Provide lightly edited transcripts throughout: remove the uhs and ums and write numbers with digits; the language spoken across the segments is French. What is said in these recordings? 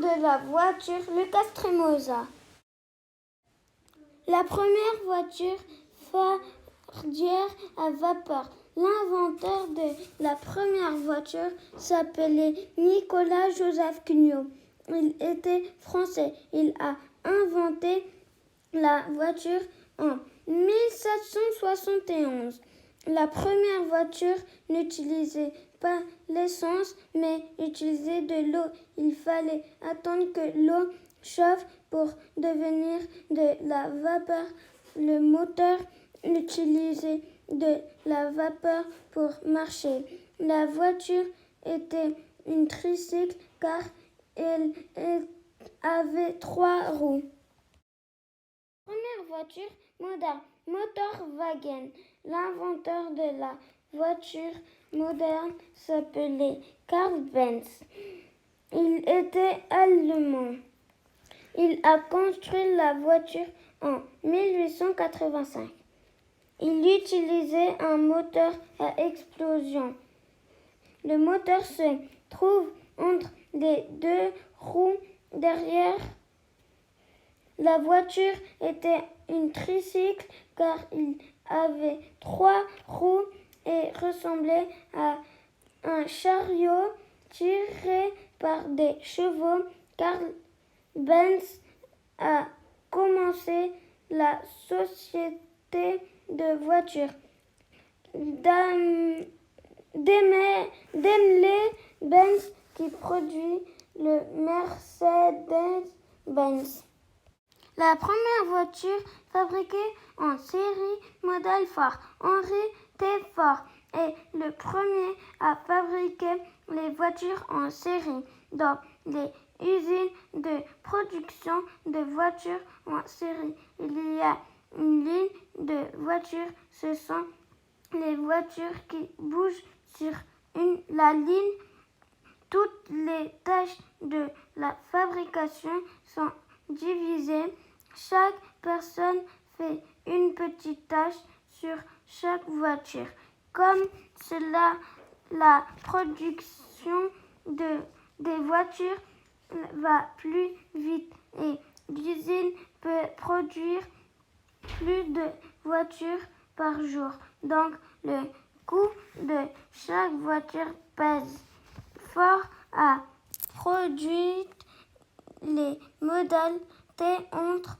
de la voiture Lucas Tremosa. La première voiture fardière à vapeur. L'inventeur de la première voiture s'appelait Nicolas Joseph Cugnot. Il était français. Il a inventé la voiture en 1771. La première voiture n'utilisait pas l'essence, mais utilisait de l'eau. Il fallait attendre que l'eau chauffe pour devenir de la vapeur. Le moteur utilisait de la vapeur pour marcher. La voiture était une tricycle car elle avait 3 roues. Première voiture moderne, Motorwagen. L'inventeur de la voiture moderne s'appelait Karl Benz. Il était allemand. Il a construit la voiture en 1885. Il utilisait un moteur à explosion. Le moteur se trouve entre les 2 roues derrière. La voiture était une tricycle car il avait 3 roues et ressemblait à un chariot tiré par des chevaux. Karl Benz a commencé la société de voitures Daimler-Benz qui produit le Mercedes-Benz. La première voiture fabriquée en série modèle Ford. Henry T. Ford est le premier à fabriquer les voitures en série dans les usines de production de voitures en série. Il y a une ligne de voitures, ce sont les voitures qui bougent sur la ligne. Toutes les tâches de la fabrication sont divisées. Chaque personne fait une petite tâche sur chaque voiture. Comme cela, la production des voitures va plus vite et l'usine peut produire plus de voitures par jour. Donc, le coût de chaque voiture pèse. Ford a produit les modèles T entre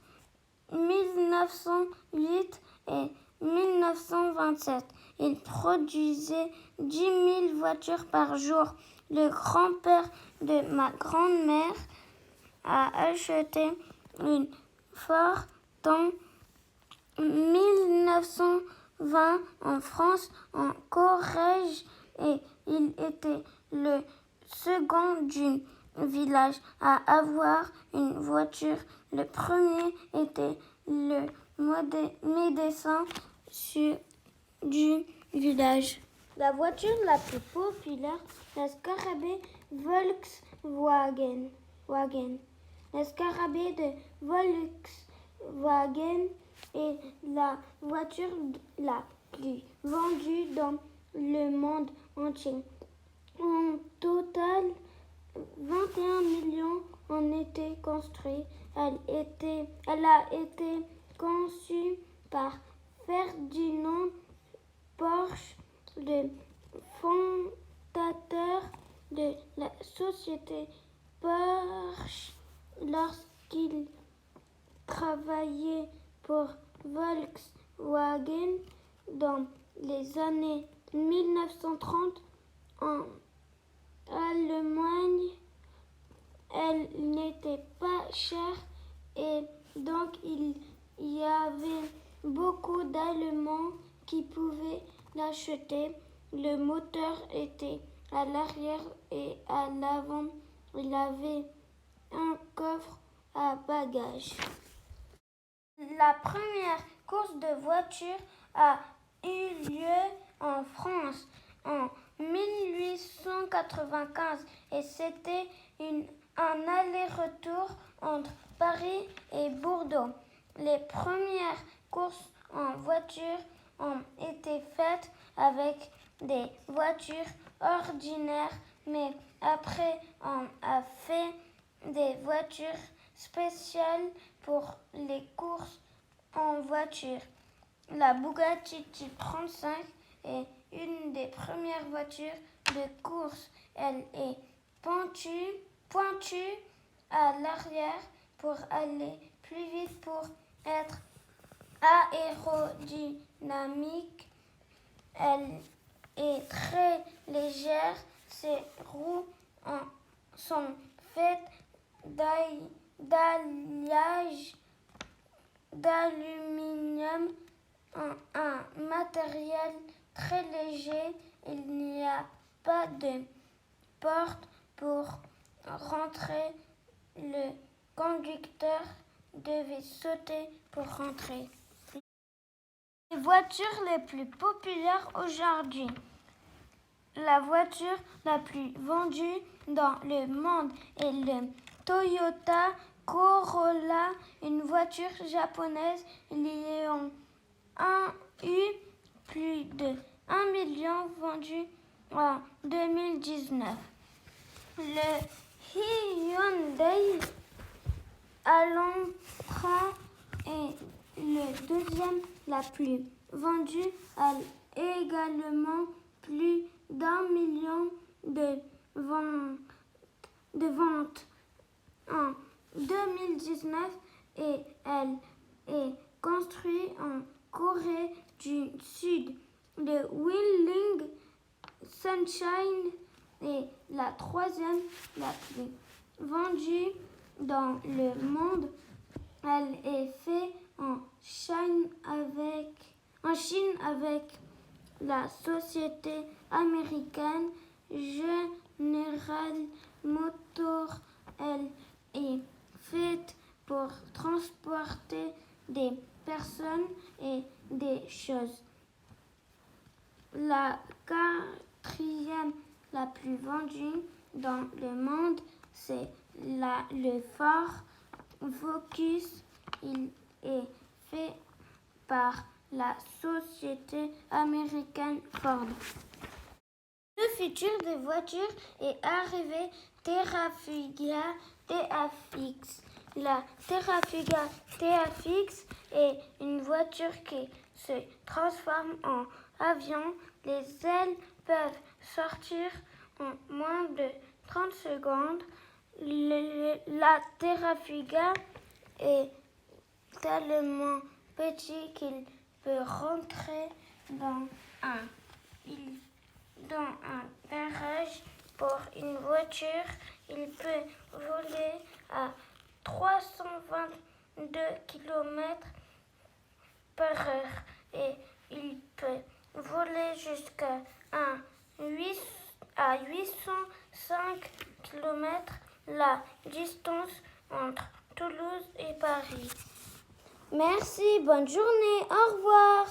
1908 et 1927. Il produisait 10 000 voitures par jour. Le grand-père de ma grand-mère a acheté une Ford en 1920 en France, en Corrèze, et il était le second du village à avoir une voiture. Le premier était le médecin du village. La voiture la plus populaire, la Scarabée Volkswagen. La Scarabée de Volkswagen est la voiture la plus vendue dans le monde entier. En total, 21 millions en étaient construits. Elle a été conçue par Ferdinand Porsche, le fondateur de la société Porsche, lorsqu'il travaillait pour Volkswagen dans les années 1930 en Allemagne. Elle n'était pas chère et donc il y avait beaucoup d'Allemands qui pouvaient l'acheter. Le moteur était à l'arrière et à l'avant. Il avait un coffre à bagages. La première course de voiture a eu lieu en France en 1895 et c'était un aller-retour entre Paris et Bordeaux. Les premières courses en voiture ont été faites avec des voitures ordinaires, mais après on a fait des voitures spéciales pour les courses en voiture. La Bugatti Type 35 est une des premières voitures de course. Elle est pointue à l'arrière pour aller plus vite, pour être aérodynamique. Elle est très légère. Ses roues sont faites d'alliage d'aluminium, un matériel très léger. Il n'y a pas de porte pour rentrer. Le conducteur devait sauter pour rentrer. Les voitures les plus populaires aujourd'hui. La voiture la plus vendue dans le monde est le Toyota Corolla, une voiture japonaise. Il y a eu plus de 1 million vendus en 2019. Le Hyundai Elantra est le deuxième la plus vendue, a également plus d'1 million de ventes en 2019 et elle est construite en Corée du Sud. Le Wheeling Sunshine est la troisième la plus vendue dans le monde. Elle est faite en Chine avec la société américaine General Motors. Elle est faite pour transporter des personnes et des choses. La quatrième la plus vendue dans le monde, c'est le Ford Focus. Il est fait par la société américaine Ford. Le futur des voitures est arrivé. Terrafugia TFX. La Terrafugia TFX est une voiture qui se transforme en avion. Les ailes peuvent sortir en moins de 30 secondes. La Terrafugia est tellement petit qu'il peut rentrer dans un garage. Pour une voiture, il peut voler à 322 km/h et il peut voler jusqu'à 805 km, la distance entre Toulouse et Paris. Merci, bonne journée, au revoir.